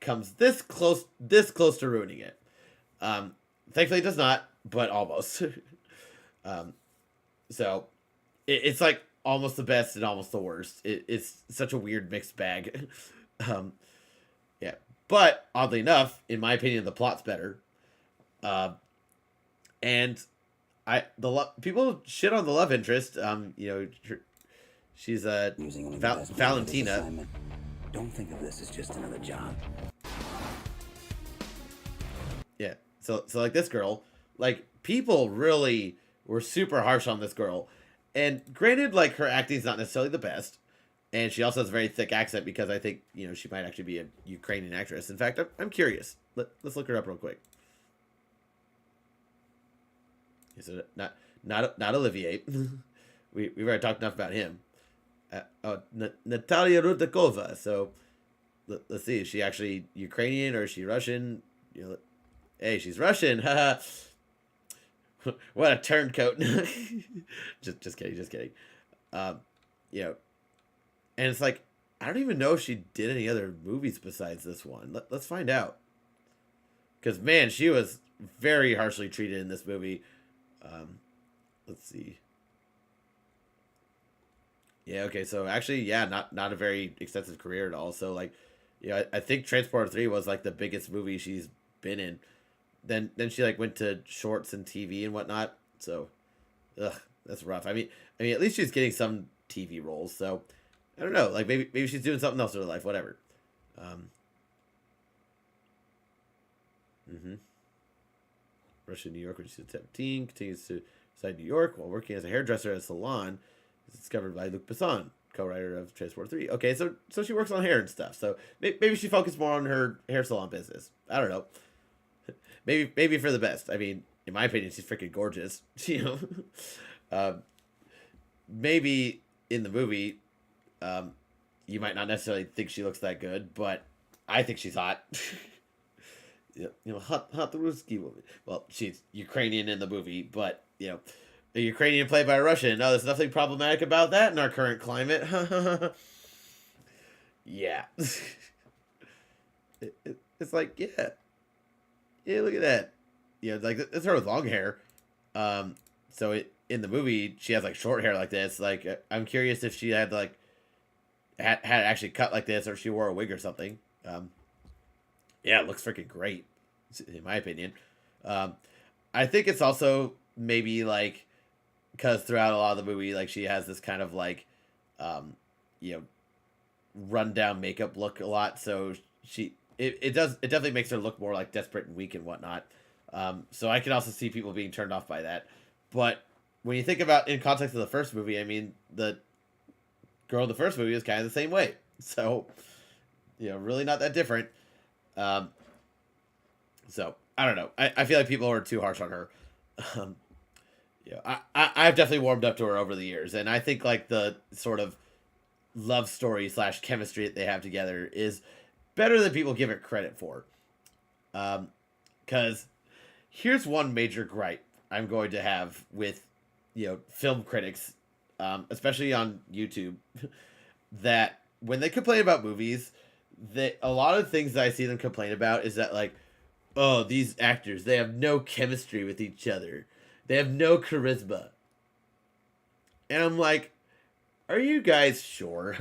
comes this close to ruining it. Thankfully it does not, but almost. So it's like almost the best and almost the worst. It's such a weird mixed bag. Yeah. But, oddly enough, in my opinion, the plot's better. And people shit on the love interest. She's Using only the best man for this Valentina. assignment. Don't think of this as just another job. Yeah. So like this girl, like people really were super harsh on this girl. And granted, like her acting's not necessarily the best, and she also has a very thick accent because I think she might actually be a Ukrainian actress. In fact, I'm curious. Let's look her up real quick. So not Olivier. We've already talked enough about him. Natalia Rudakova. So let's see. Is she actually Ukrainian or is she Russian? Hey, she's Russian. What a turncoat. just kidding. And it's like I don't even know if she did any other movies besides this one. Let's find out. Because man, she was very harshly treated in this movie. Let's see. Yeah, okay, so actually, yeah, not a very extensive career at all. So like, I think Transporter 3 was like the biggest movie she's been in. Then she like went to shorts and TV and whatnot. So, that's rough. I mean, at least she's getting some TV roles. So, I don't know. Like maybe she's doing something else in her life. Whatever. Russia, New York when she's 17. Continues to reside in New York while working as a hairdresser at a salon. Is discovered by Luc Besson, co-writer of Transport 3. Okay, so she works on hair and stuff. So maybe she focused more on her hair salon business. I don't know. Maybe for the best. I mean, in my opinion, she's freaking gorgeous. Maybe in the movie, you might not necessarily think she looks that good, but I think she's hot. Hot Ruski woman. Well, she's Ukrainian in the movie, but a Ukrainian played by a Russian. No, there's nothing problematic about that in our current climate. Yeah. It's like, yeah, look at that. Like it's her with long hair. So in the movie she has like short hair like this. Like I'm curious if she had like had actually cut like this or if she wore a wig or something. Yeah, it looks freaking great, in my opinion. I think it's also maybe like because throughout a lot of the movie, like she has this kind of like, rundown makeup look a lot. So it definitely makes her look more like desperate and weak and whatnot. So I can also see people being turned off by that. But when you think about in context of the first movie, I mean, the girl in the first movie was kind of the same way. So, really not that different. So I don't know. I feel like people are too harsh on her. I've definitely warmed up to her over the years, and I think like the sort of love story / chemistry that they have together is better than people give it credit for. Because here's one major gripe I'm going to have with film critics, especially on YouTube, that when they complain about movies, a lot of things that I see them complain about is that like, oh, these actors, they have no chemistry with each other. They have no charisma. And I'm like, are you guys sure?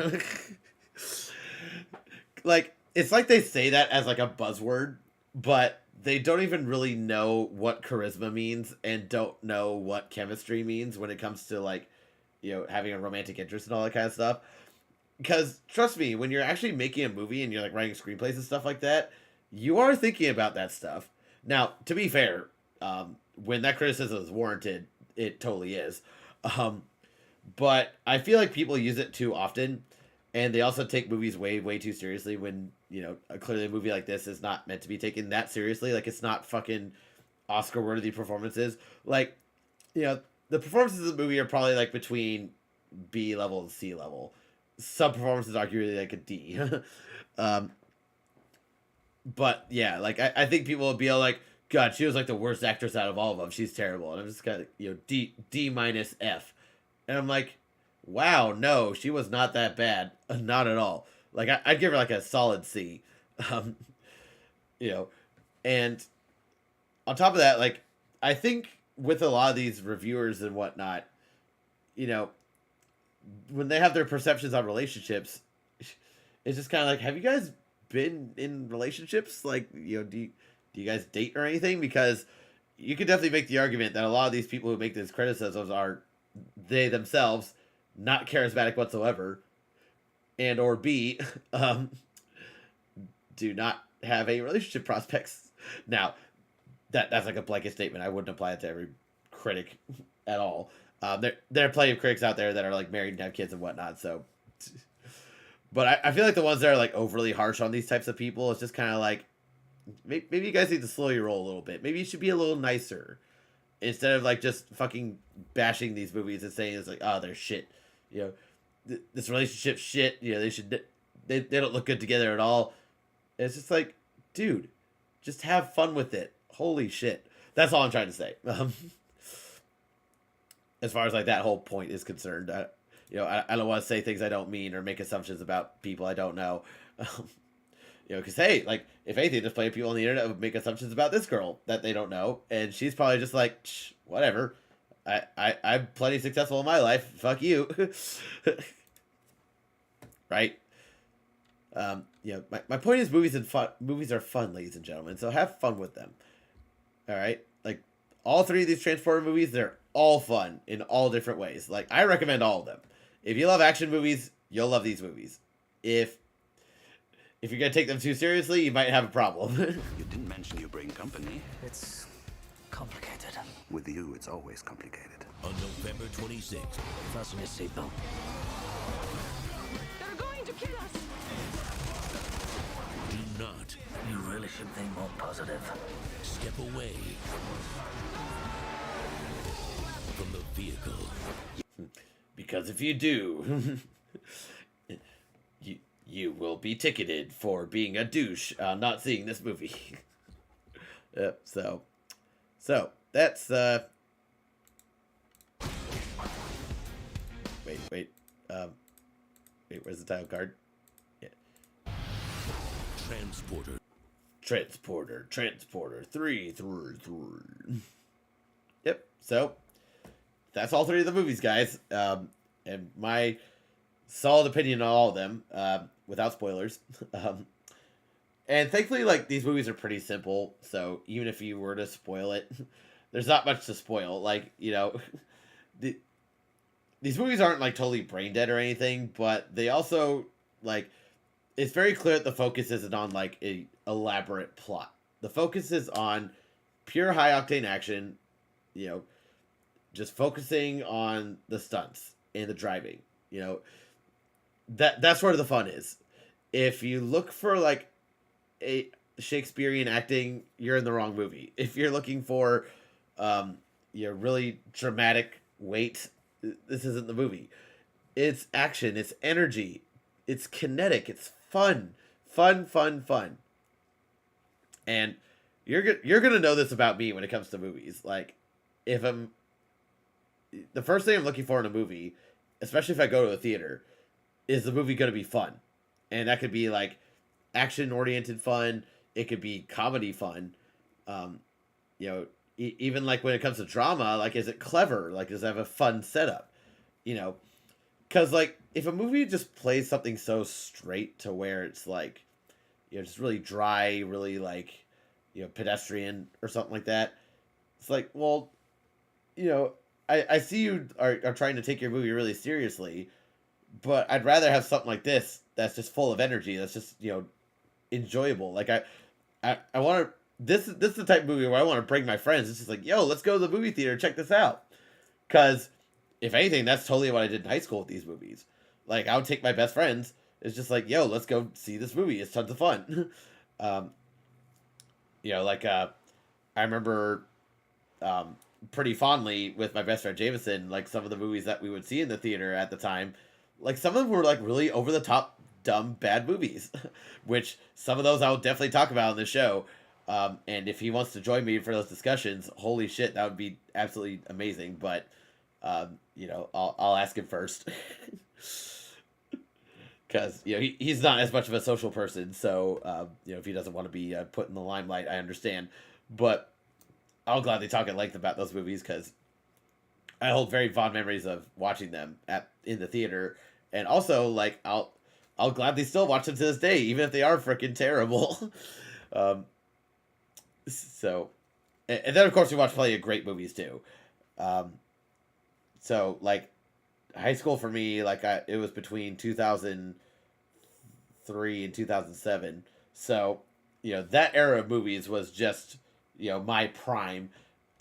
Like, it's like they say that as like a buzzword, but they don't even really know what charisma means and don't know what chemistry means when it comes to like, having a romantic interest and all that kind of stuff. Because trust me, when you're actually making a movie and you're like writing screenplays and stuff like that, you are thinking about that stuff. Now, to be fair, when that criticism is warranted, it totally is. But I feel like people use it too often, and they also take movies way, way too seriously when, clearly a movie like this is not meant to be taken that seriously. Like, it's not fucking Oscar-worthy performances. Like, the performances of the movie are probably, like, between B level and C level. Some performances are arguably, like, a D. But, yeah, like, I think people will be all like, God, she was, like, the worst actress out of all of them. She's terrible. And I'm just kind of, D minus F. And I'm like, wow, no, she was not that bad. Not at all. Like, I'd give her, like, a solid C. And on top of that, like, I think with a lot of these reviewers and whatnot, when they have their perceptions on relationships, it's just kind of like, have you guys been in relationships? Like, do you guys date or anything? Because, you could definitely make the argument that a lot of these people who make these criticisms are they themselves not charismatic whatsoever, and or B, do not have any relationship prospects. Now, that's like a blanket statement. I wouldn't apply it to every critic at all. There are plenty of critics out there that are like married and have kids and whatnot. So, but I feel like the ones that are like overly harsh on these types of people, it's just kind of like maybe you guys need to slow your roll a little bit. Maybe you should be a little nicer instead of like just fucking bashing these movies and saying it's like, oh, they're shit. You know, this relationship shit. You know, they don't look good together at all. It's just like, dude, just have fun with it. Holy shit. That's all I'm trying to say. As far as like that whole point is concerned, I don't want to say things I don't mean or make assumptions about people I don't know. Because hey, like if anything, just plenty of people on the internet would make assumptions about this girl that they don't know, and she's probably just like, whatever. I'm plenty successful in my life. Fuck you. Right? My point is movies are fun, ladies and gentlemen. So have fun with them. All right? Like all three of these Transporter movies, they're all fun in all different ways. Like I recommend all of them. If you love action movies, you'll love these movies. If you're going to take them too seriously, you might have a problem. You didn't mention you bring company. It's complicated. With you, it's always complicated. On November 26th, Fasten your seatbelt. They're going to kill us. do not You really should think more positive. step away from the vehicle. Because if you do, you will be ticketed for being a douche not seeing this movie. Yep, so that's wait, where's the title card? Yeah. Transporter 3. Yep, so that's all three of the movies, guys. And my solid opinion on all of them, without spoilers. And thankfully, like, these movies are pretty simple, so even if you were to spoil it, there's not much to spoil. Like, you know, these movies aren't, like, totally brain dead or anything, but they also, like, it's very clear that the focus isn't on, like, a elaborate plot. The focus is on pure high-octane action, you know, just focusing on the stunts and the driving, you know. That's where the fun is. If you look for, like, a Shakespearean acting, you're in the wrong movie. If you're looking for really dramatic weight, this isn't the movie. It's action, it's energy, it's kinetic, it's fun. And you're gonna know this about me when it comes to movies. Like, the first thing I'm looking for in a movie, especially if I go to a theater, is the movie gonna be fun? And that could be like action-oriented fun. It could be comedy fun. Even like when it comes to drama, like, is it clever? Like, does it have a fun setup? You know, because like if a movie just plays something so straight to where it's like, you know, just really dry, really like, you know, pedestrian or something like that, it's like, well, you know, I see you are trying to take your movie really seriously, but I'd rather have something like this that's just full of energy, that's just, you know, enjoyable. Like I want to. This is the type of movie where I want to bring my friends. It's just like, yo, let's go to the movie theater, check this out. Because if anything, that's totally what I did in high school with these movies. Like, I would take my best friends. It's just like, yo, let's go see this movie. It's tons of fun. I remember pretty fondly with my best friend Jameson, like some of the movies that we would see in the theater at the time. Like, some of them were like really over the top, dumb, bad movies, which some of those I'll definitely talk about on this show. And if he wants to join me for those discussions, holy shit, that would be absolutely amazing. But, I'll ask him first. Because, you know, he's not as much of a social person. So, if he doesn't want to be put in the limelight, I understand. But I'll gladly talk at length about those movies because I hold very fond memories of watching them in the theater. And also, like, I'll gladly still watch them to this day, even if they are freaking terrible. So, and then of course we watched plenty of great movies too. So like high school for me, like it was between 2003 and 2007. So that era of movies was just my prime,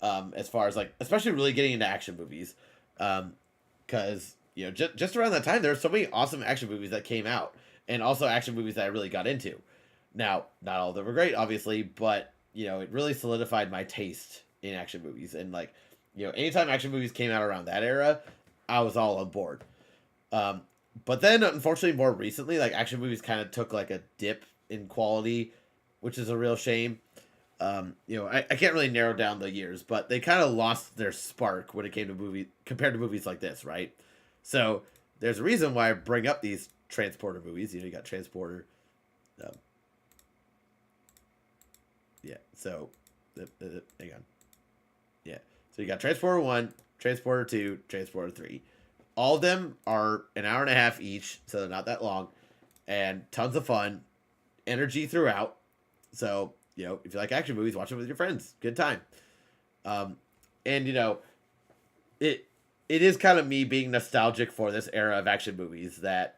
as far as like especially really getting into action movies, because just around that time there were so many awesome action movies that came out, and also action movies that I really got into. Now, not all of them were great, obviously, but it really solidified my taste in action movies. And like, anytime action movies came out around that era, I was all on board. But then, unfortunately, more recently, like action movies kind of took like a dip in quality, which is a real shame. I can't really narrow down the years, but they kind of lost their spark when it came to movie compared to movies like this, right? So there's a reason why I bring up these Transporter movies. You got Transporter. Yeah, so hang on. Yeah, so you got Transporter 1, Transporter 2, Transporter 3. All of them are an hour and a half each, so they're not that long, and tons of fun, energy throughout. So, if you like action movies, watch them with your friends. Good time. And, it is kind of me being nostalgic for this era of action movies that,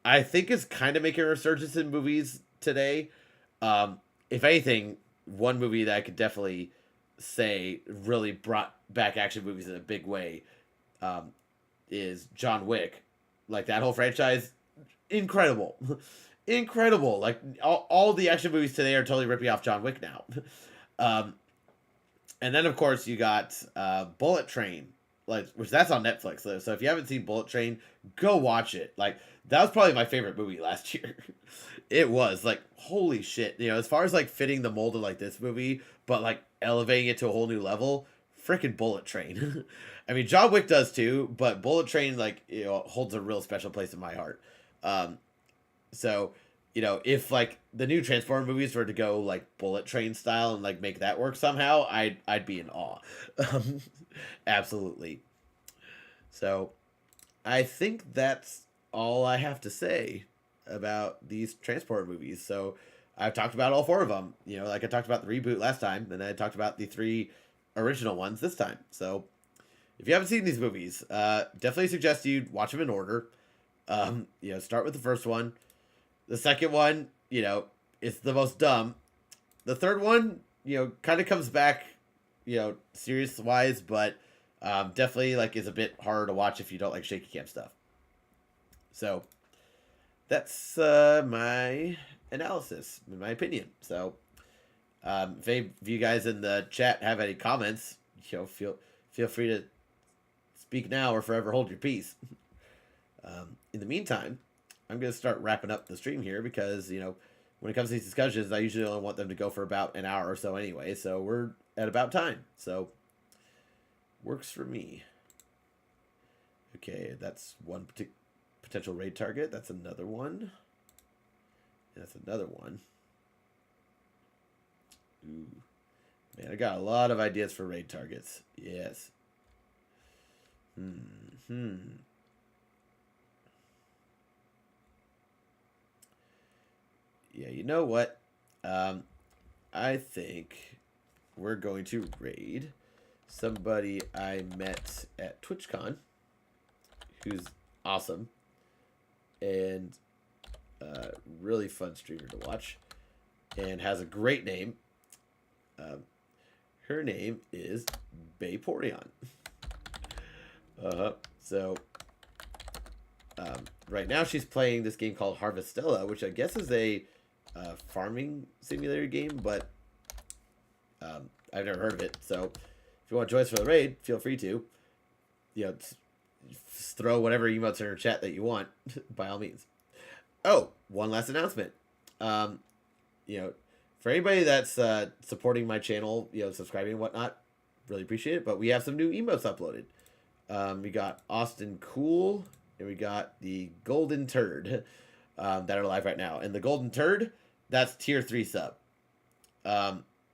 I think is kind of making a resurgence in movies today. If anything, one movie that I could definitely say really brought back action movies in a big way is John Wick. Like, that whole franchise, incredible. Incredible. Like, all the action movies today are totally ripping off John Wick now. And then, of course, you got Bullet Train, which that's on Netflix. So if you haven't seen Bullet Train, go watch it. Like, that was probably my favorite movie last year. It was like, holy shit. As far as like fitting the mold of like this movie, but like elevating it to a whole new level, freaking Bullet Train. I mean, John Wick does too, but Bullet Train like holds a real special place in my heart. So if like the new Transformer movies were to go like Bullet Train style and like make that work somehow, I'd be in awe. Absolutely. So I think that's all I have to say about these Transporter movies. So I've talked about all 4 of them. Like I talked about the reboot last time, and I talked about the 3 original ones this time. So if you haven't seen these movies, definitely suggest you watch them in order. Start with the first one. The second one, it's the most dumb. The third one, kind of comes back, serious wise, but definitely like is a bit harder to watch if you don't like shaky cam stuff. So that's my analysis, in my opinion. So if any of you guys in the chat have any comments, feel free to speak now or forever hold your peace. In the meantime, I'm going to start wrapping up the stream here because, when it comes to these discussions, I usually only want them to go for about an hour or so anyway. So we're at about time. So works for me. Okay, that's one potential raid target. That's another one. And that's another one. Ooh. Man, I got a lot of ideas for raid targets. Yes. Yeah, you know what? I think we're going to raid somebody I met at TwitchCon who's awesome and really fun streamer to watch and has a great name. Her name is Bayporion. So right now she's playing this game called Harvestella, which I guess is a farming simulator game, but I've never heard of it. So if you want to join us for the raid, feel free to. Throw whatever emotes in her chat that you want, by all means. Oh, one last announcement. For anybody that's supporting my channel, subscribing and whatnot, really appreciate it. But we have some new emotes uploaded. We got Austin Cool, and we got the Golden Turd that are live right now. And the Golden Turd, that's tier 3 sub.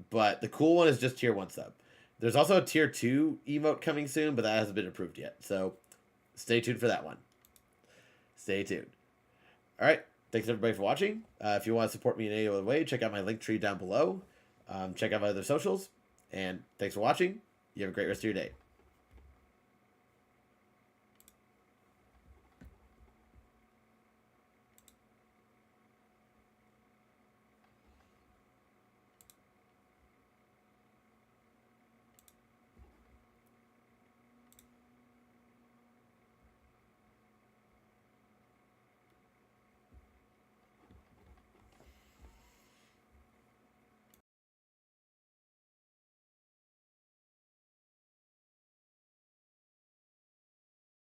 But the cool one is just tier 1 sub. There's also a tier 2 emote coming soon, but that hasn't been approved yet. So stay tuned for that one. Stay tuned. All right. Thanks everybody for watching. If you want to support me in any other way, check out my link tree down below. Check out my other socials. And thanks for watching. You have a great rest of your day.